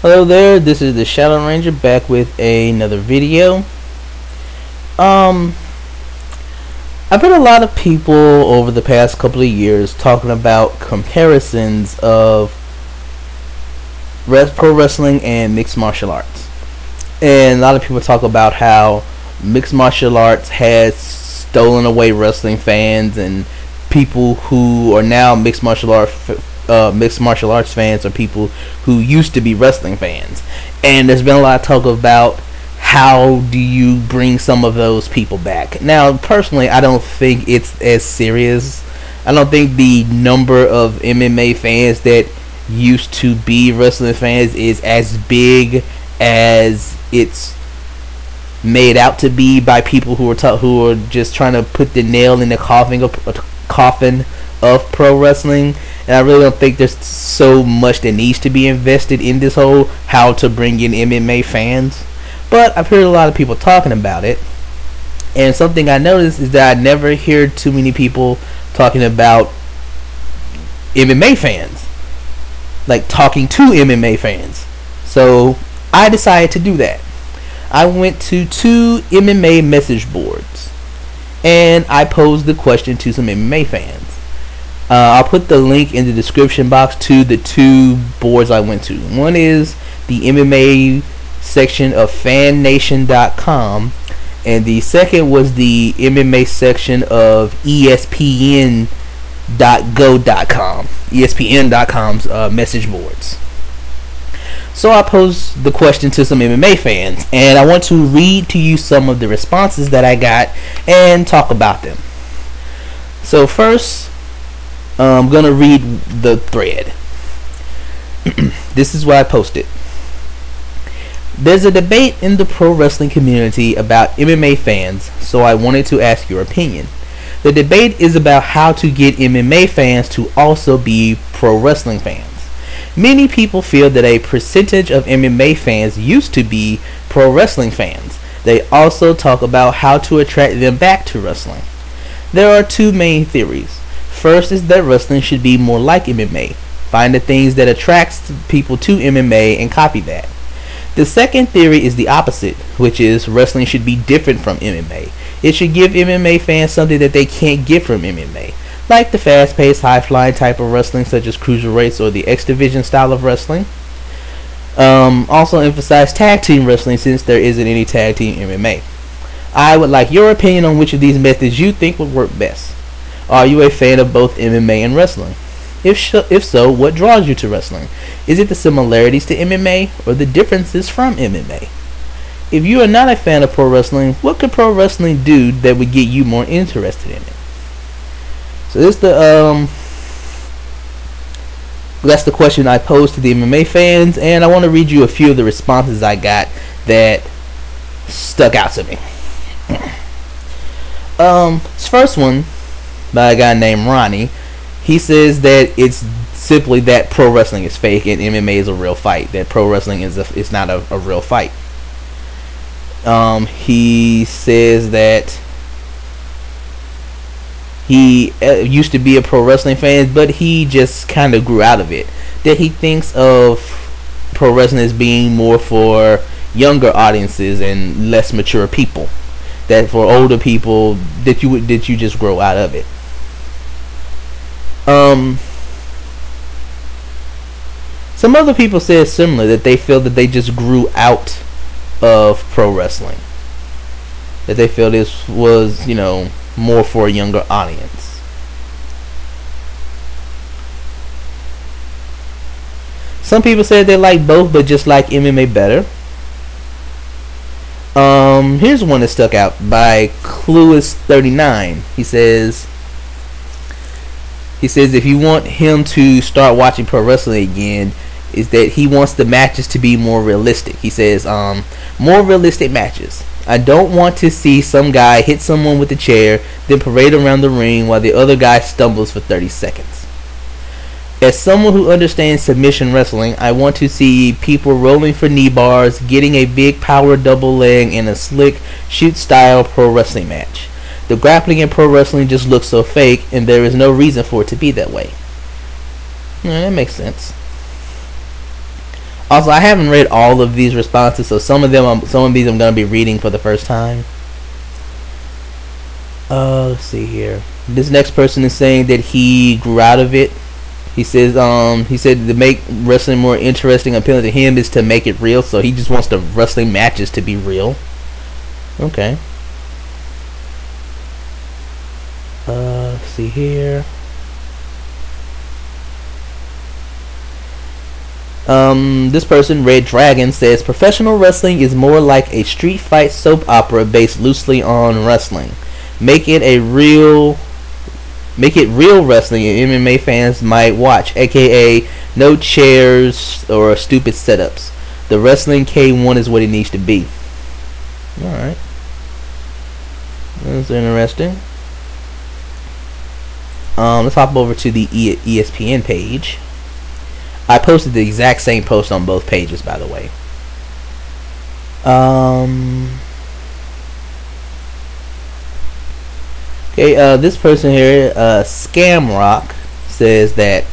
Hello there, this is the Shadow Ranger back with another video. I've heard a lot of people over the past couple of years talking about comparisons of pro wrestling and mixed martial arts. And a lot of people talk about how mixed martial arts has stolen away wrestling fans, and people who are now mixed martial arts fans are people who used to be wrestling fans. And there's been a lot of talk about how do you bring some of those people back. Now, personally, I don't think it's as serious. I don't think the number of MMA fans that used to be wrestling fans is as big as it's made out to be by people who are just trying to put the nail in the coffin of pro wrestling. And I really don't think there's so much that needs to be invested in this whole how to bring in MMA fans. But I've heard a lot of people talking about it, and something I noticed is that I never hear too many people talking about MMA fans, like talking to MMA fans. So I decided to do that. I went to 2 MMA message boards and I posed the question to some MMA fans. I'll put the link in the description box to the 2 boards I went to. One is the MMA section of fannation.com, and the second was the MMA section of ESPN.com's message boards. So I posed the question to some MMA fans, and I want to read to you some of the responses that I got and talk about them. So first, I'm going to read the thread. This is what I posted. There's a debate in the pro wrestling community about MMA fans, so I wanted to ask your opinion. The debate is about how to get MMA fans to also be pro wrestling fans. Many people feel that a percentage of MMA fans used to be pro wrestling fans. They also talk about how to attract them back to wrestling. There are 2 main theories. First is that wrestling should be more like MMA. Find the things that attracts people to MMA and copy that. The second theory is the opposite, which is wrestling should be different from MMA. It should give MMA fans something that they can't get from MMA, like the fast-paced, high-flying type of wrestling such as cruiserweights or the X Division style of wrestling. Also emphasize tag team wrestling since there isn't any tag team MMA. I would like your opinion on which of these methods you think would work best. Are you a fan of both MMA and wrestling? If so, what draws you to wrestling? Is it the similarities to MMA or the differences from MMA? If you are not a fan of pro wrestling, what could pro wrestling do that would get you more interested in it? So that's the question I posed to the MMA fans, and I want to read you a few of the responses I got that stuck out to me. This first one by a guy named Ronnie. He says that it's simply that pro wrestling is fake and MMA is a real fight. That pro wrestling is not a real fight. He says that he used to be a pro wrestling fan, but he just kind of grew out of it. That he thinks of pro wrestling as being more for younger audiences and less mature people. That for older people, that you just grow out of it. Some other people said similar, that they feel that they just grew out of pro wrestling. That they feel this was, more for a younger audience. Some people said they like both, but just like MMA better. Here's one that stuck out by Clueless39. He says if you want him to start watching pro wrestling again, is that he wants the matches to be more realistic. He says, more realistic matches. I don't want to see some guy hit someone with a chair, then parade around the ring while the other guy stumbles for 30 seconds. As someone who understands submission wrestling, I want to see people rolling for knee bars, getting a big power double leg in a slick shoot style pro wrestling match. The grappling in pro wrestling just looks so fake, and there is no reason for it to be that way. That makes sense. Also, I haven't read all of these responses, so some of these I'm gonna be reading for the first time. Let's see here. This next person is saying that he grew out of it. He says, he said to make wrestling more interesting and appealing to him is to make it real. So he just wants the wrestling matches to be real. Okay. Let's see here. This person, Red Dragon, says professional wrestling is more like a street fight soap opera based loosely on wrestling. Make it real wrestling and MMA fans might watch, aka no chairs or stupid setups. The wrestling K1 is what it needs to be. Alright. That's interesting. Let's hop over to the ESPN page. I posted the exact same post on both pages, by the way. Okay, this person here, Scamrock, says that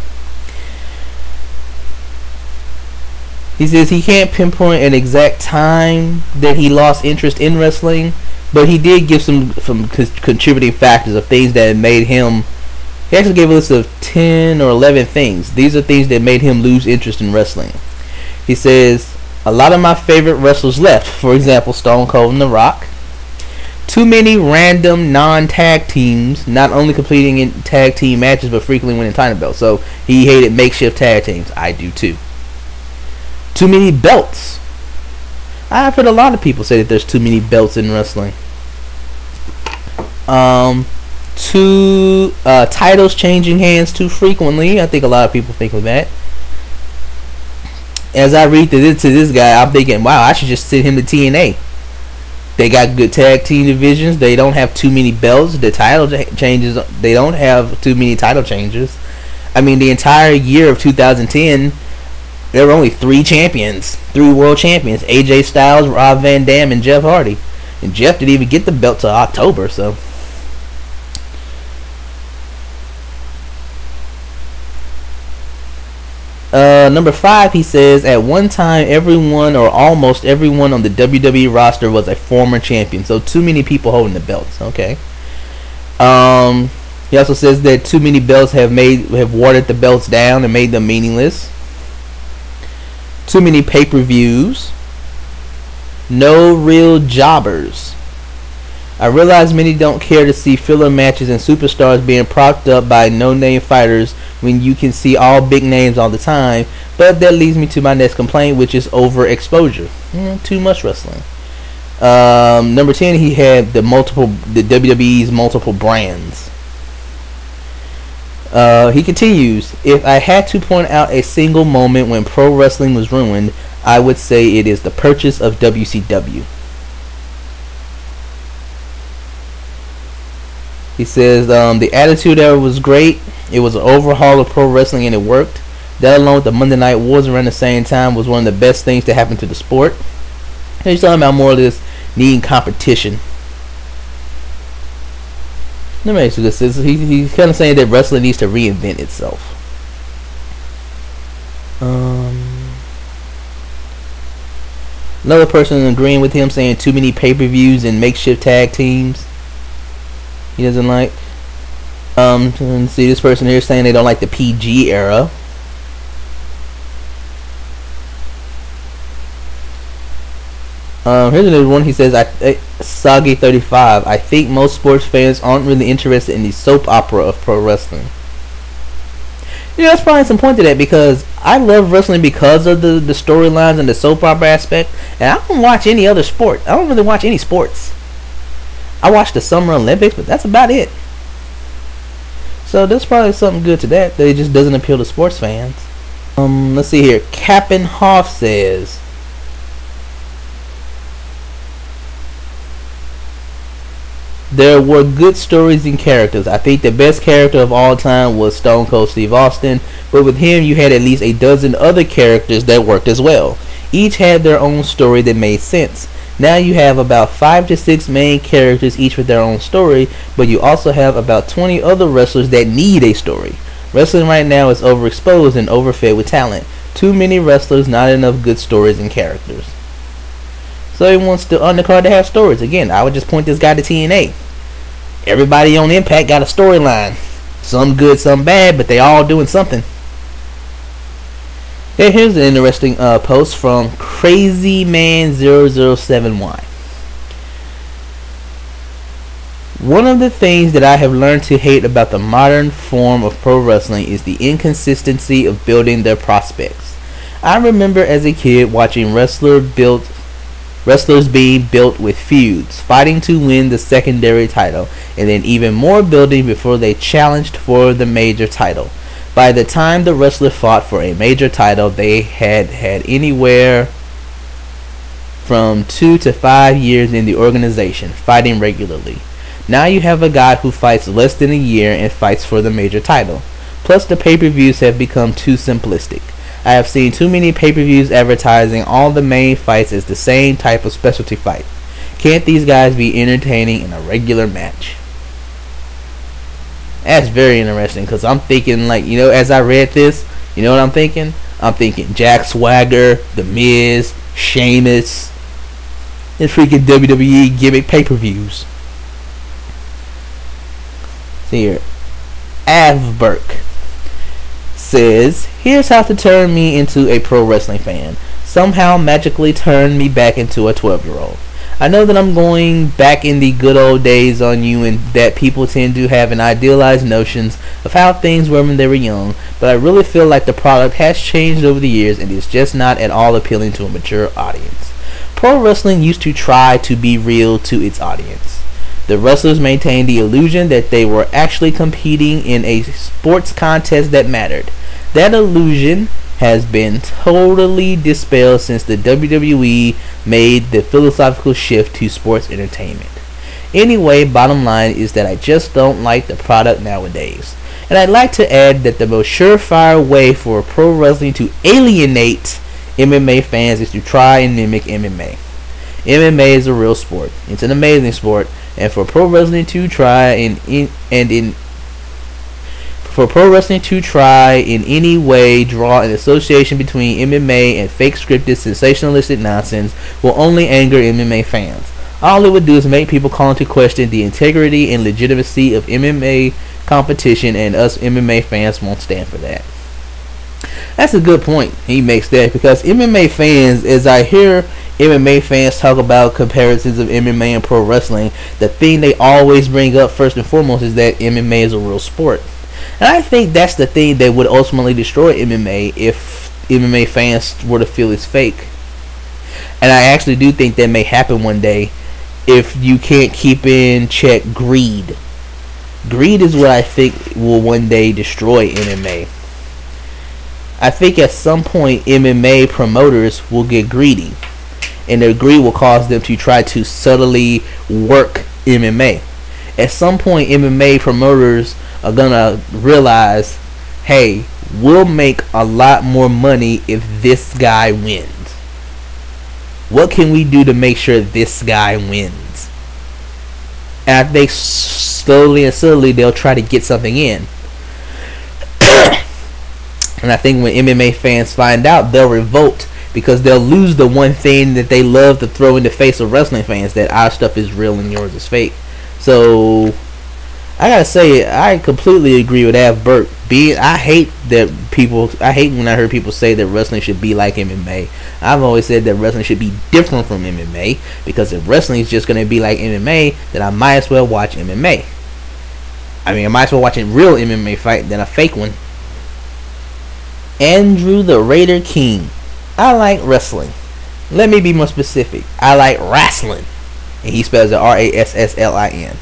he says he can't pinpoint an exact time that he lost interest in wrestling, but he did give some contributing factors of things that made him. He actually gave a list of 10 or 11 things. These are things that made him lose interest in wrestling. He says, a lot of my favorite wrestlers left. For example, Stone Cold and The Rock. Too many random non-tag teams, not only competing in tag team matches, but frequently winning title belts. So he hated makeshift tag teams. I do too. Too many belts. I've heard a lot of people say that there's too many belts in wrestling. Titles changing hands too frequently. I think a lot of people think of that. As I read to this guy, I'm thinking, wow, I should just send him to TNA. They got good tag team divisions. They don't have too many belts. The title changes, they don't have too many title changes. I mean, the entire year of 2010, there were only 3 world champions: AJ Styles, Rob Van Dam, and Jeff Hardy. And Jeff didn't even get the belt till October, so. Number 5, he says, at one time, everyone or almost everyone on the WWE roster was a former champion. So too many people holding the belts. Okay. He also says that too many belts have watered the belts down and made them meaningless. Too many pay-per-views. No real jobbers. I realize many don't care to see filler matches and superstars being propped up by no-name fighters when you can see all big names all the time, but that leads me to my next complaint, which is overexposure. Too much wrestling. Number 10, he had the WWE's multiple brands. He continues, if I had to point out a single moment when pro wrestling was ruined, I would say it is the purchase of WCW. He says, the Attitude Era was great. It was an overhaul of pro wrestling and it worked. That along with the Monday Night Wars around the same time was one of the best things to happen to the sport. And he's talking about more of this needing competition. Let me ask you this. He's kind of saying that wrestling needs to reinvent itself. Another person agreeing with him, saying too many pay-per-views and makeshift tag teams. He doesn't like. See, this person here saying they don't like the PG era. Here's another one. He says, Soggy35. I think most sports fans aren't really interested in the soap opera of pro wrestling. You know, that's probably some point to that, because I love wrestling because of the storylines and the soap opera aspect, and I don't watch any other sport. I don't really watch any sports. I watch the Summer Olympics, but that's about it. So there's probably something good to that it just doesn't appeal to sports fans. Let's see here. Kappenhoff says, there were good stories and characters. I think the best character of all time was Stone Cold Steve Austin, but with him you had at least a dozen other characters that worked as well. Each had their own story that made sense. Now you have about 5 to 6 main characters, each with their own story, but you also have about 20 other wrestlers that need a story. Wrestling right now is overexposed and overfed with talent. Too many wrestlers, not enough good stories and characters. So he wants the undercard to have stories. Again, I would just point this guy to TNA. Everybody on Impact got a storyline. Some good, some bad, but they all doing something. And here's an interesting post from CrazyMan007Y. One of the things that I have learned to hate about the modern form of pro wrestling is the inconsistency of building their prospects. I remember as a kid watching wrestlers being built with feuds, fighting to win the secondary title, and then even more building before they challenged for the major title. By the time the wrestler fought for a major title, they had anywhere from 2 to 5 years in the organization, fighting regularly. Now you have a guy who fights less than a year and fights for the major title. Plus the pay-per-views have become too simplistic. I have seen too many pay-per-views advertising all the main fights as the same type of specialty fight. Can't these guys be entertaining in a regular match? That's very interesting, because I'm thinking, like, as I read this, you know what I'm thinking? I'm thinking Jack Swagger, The Miz, Sheamus, and freaking WWE gimmick pay-per-views. See here. Avberk says, here's how to turn me into a pro wrestling fan. Somehow magically turn me back into a 12-year-old. I know that I'm going back in the good old days on you, and that people tend to have an idealized notions of how things were when they were young, but I really feel like the product has changed over the years and is just not at all appealing to a mature audience. Pro wrestling used to try to be real to its audience. The wrestlers maintained the illusion that they were actually competing in a sports contest that mattered. That illusion has been totally dispelled since the WWE made the philosophical shift to sports entertainment. Anyway, bottom line is that I just don't like the product nowadays. And I'd like to add that the most surefire way for pro wrestling to alienate MMA fans is to try and mimic MMA. MMA is a real sport. It's an amazing sport. And for pro wrestling to try in any way draw an association between MMA and fake scripted sensationalistic nonsense will only anger MMA fans. All it would do is make people call into question the integrity and legitimacy of MMA competition, and us MMA fans won't stand for that. That's a good point he makes there, because MMA fans, as I hear MMA fans talk about comparisons of MMA and pro wrestling, the thing they always bring up first and foremost is that MMA is a real sport. And I think that's the thing that would ultimately destroy MMA if MMA fans were to feel it's fake. And I actually do think that may happen one day if you can't keep in check greed. Greed is what I think will one day destroy MMA. I think at some point MMA promoters will get greedy, and their greed will cause them to try to subtly work MMA. At some point, MMA promoters are gonna realize, hey, we'll make a lot more money if this guy wins. What can we do to make sure this guy wins? And I think slowly and subtly they'll try to get something in. And I think when MMA fans find out, they'll revolt, because they'll lose the one thing that they love to throw in the face of wrestling fans, that our stuff is real and yours is fake. So I gotta say, I completely agree with Av Burke. I hate when I hear people say that wrestling should be like MMA. I've always said that wrestling should be different from MMA, because if wrestling is just gonna be like MMA, then I might as well watch MMA. I mean, I might as well watch a real MMA fight than a fake one. Andrew the Raider King. I like wrestling. Let me be more specific. I like wrestling. And he spells it RASSLIN.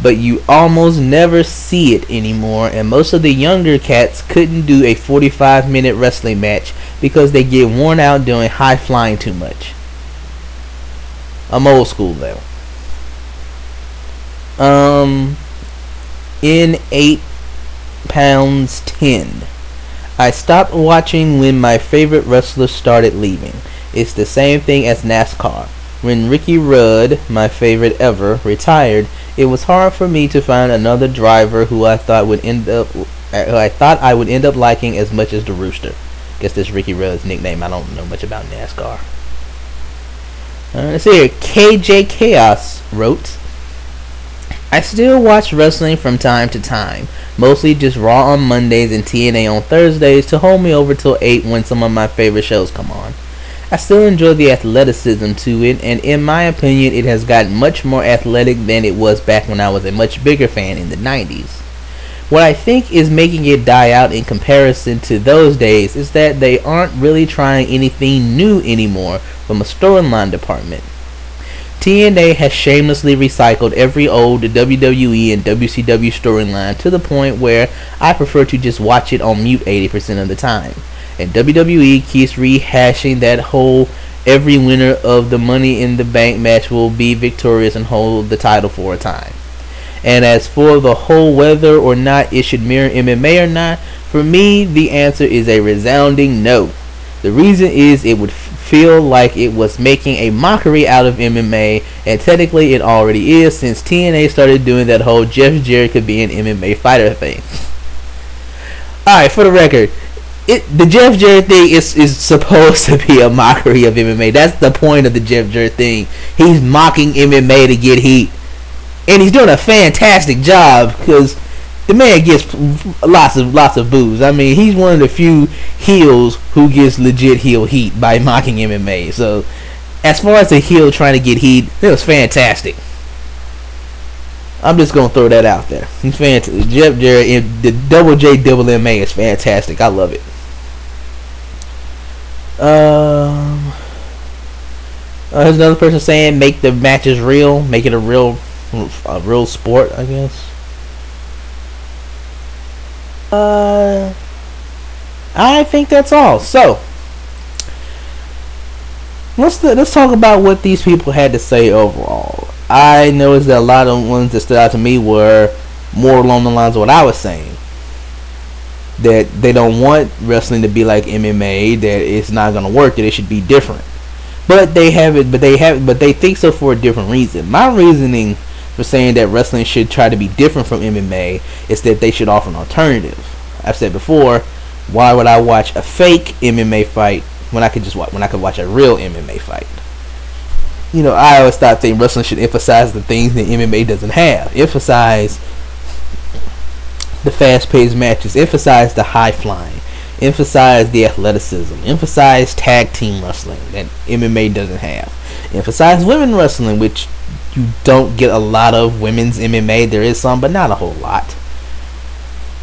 But you almost never see it anymore, and most of the younger cats couldn't do a 45-minute wrestling match because they get worn out doing high flying too much. I'm old school though. In 8 pounds 10. I stopped watching when my favorite wrestler started leaving. It's the same thing as NASCAR. When Ricky Rudd, my favorite ever, retired, it was hard for me to find another driver who I thought I would end up liking as much as the Rooster. Guess that's Ricky Rudd's nickname. I don't know much about NASCAR. Let's see here. KJ Chaos wrote, I still watch wrestling from time to time. Mostly just Raw on Mondays and TNA on Thursdays to hold me over till 8 when some of my favorite shows come on. I still enjoy the athleticism to it, and in my opinion it has gotten much more athletic than it was back when I was a much bigger fan in the 90s. What I think is making it die out in comparison to those days is that they aren't really trying anything new anymore from a storyline department. TNA has shamelessly recycled every old WWE and WCW storyline to the point where I prefer to just watch it on mute 80% of the time. And WWE keeps rehashing that whole every winner of the Money in the Bank match will be victorious and hold the title for a time. And as for the whole whether or not it should mirror MMA or not, for me the answer is a resounding no. The reason is it would feel like it was making a mockery out of MMA, and technically it already is, since TNA started doing that whole Jeff Jarrett could be an MMA fighter thing. Alright, for the record, the Jeff Jarrett thing is supposed to be a mockery of MMA. That's the point of the Jeff Jarrett thing. He's mocking MMA to get heat. And he's doing a fantastic job because the man gets lots of boos. I mean, he's one of the few heels who gets legit heel heat by mocking MMA. So, as far as a heel trying to get heat, it was fantastic. I'm just gonna throw that out there. He's fantastic. Jeff Jarrett, the Double J Double MA is fantastic. I love it. There's another person saying make the matches real, make it a real sport, I guess. I think that's all. So let's talk about what these people had to say overall. I noticed that a lot of ones that stood out to me were more along the lines of what I was saying. That they don't want wrestling to be like MMA, that it's not gonna work, that it should be different. But they think so for a different reason. My reasoning for saying that wrestling should try to be different from MMA is that they should offer an alternative. I've said before, why would I watch a fake MMA fight when I could watch a real MMA fight? You know, I always thought that wrestling should emphasize the things that MMA doesn't have. Emphasize the fast-paced matches. Emphasize the high flying. Emphasize the athleticism. Emphasize tag team wrestling that MMA doesn't have. Emphasize women wrestling, which you don't get a lot of women's MMA. There is some, but not a whole lot.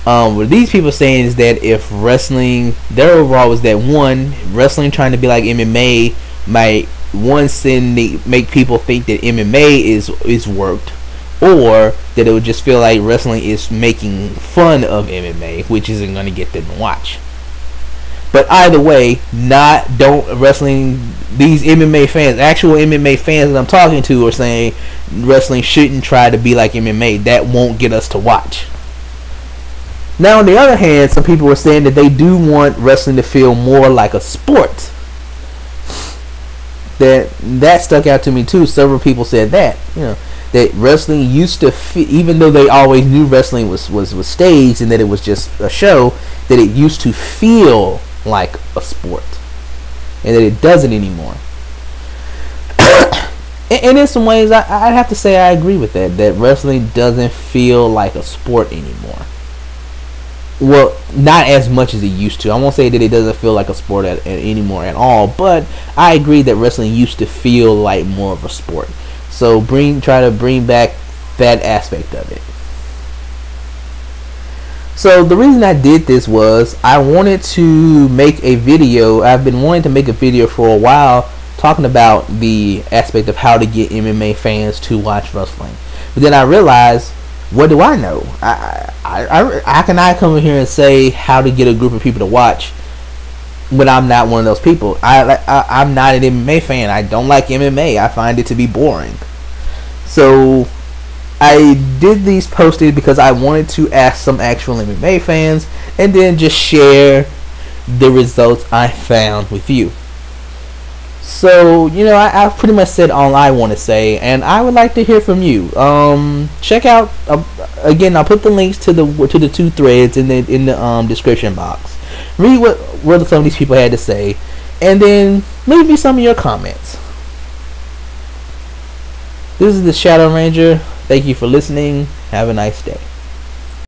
What these people saying is that if wrestling, their overall was that one, wrestling trying to be like MMA might make people think that MMA is worked, or that it would just feel like wrestling is making fun of MMA, which isn't going to get them to watch. But either way, these MMA fans, actual MMA fans that I'm talking to, are saying wrestling shouldn't try to be like MMA. That won't get us to watch. Now, on the other hand, some people were saying that they do want wrestling to feel more like a sport. That stuck out to me too. Several people said that, that wrestling used to even though they always knew wrestling was staged and that it was just a show, that it used to feel like a sport, and that it doesn't anymore. And in some ways, I'd have to say I agree with that wrestling doesn't feel like a sport anymore. Well, not as much as it used to. I won't say that it doesn't feel like a sport anymore at all, but I agree that wrestling used to feel like more of a sport. So try to bring back that aspect of it. So the reason I did this was I wanted to make a video. I've been wanting to make a video for a while talking about the aspect of how to get MMA fans to watch wrestling. But then I realized, what do I know? How can I come in here and say how to get a group of people to watch when I'm not one of those people? I'm not an MMA fan. I don't like MMA. I find it to be boring. So I did these postings because I wanted to ask some actual MMA fans and then just share the results I found with you. So, I've pretty much said all I want to say, and I would like to hear from you. Check out, again, I'll put the links to the two threads in the description box. read what some of these people had to say, and then leave me some of your comments. This is the Shadow Ranger. Thank you for listening. Have a nice day.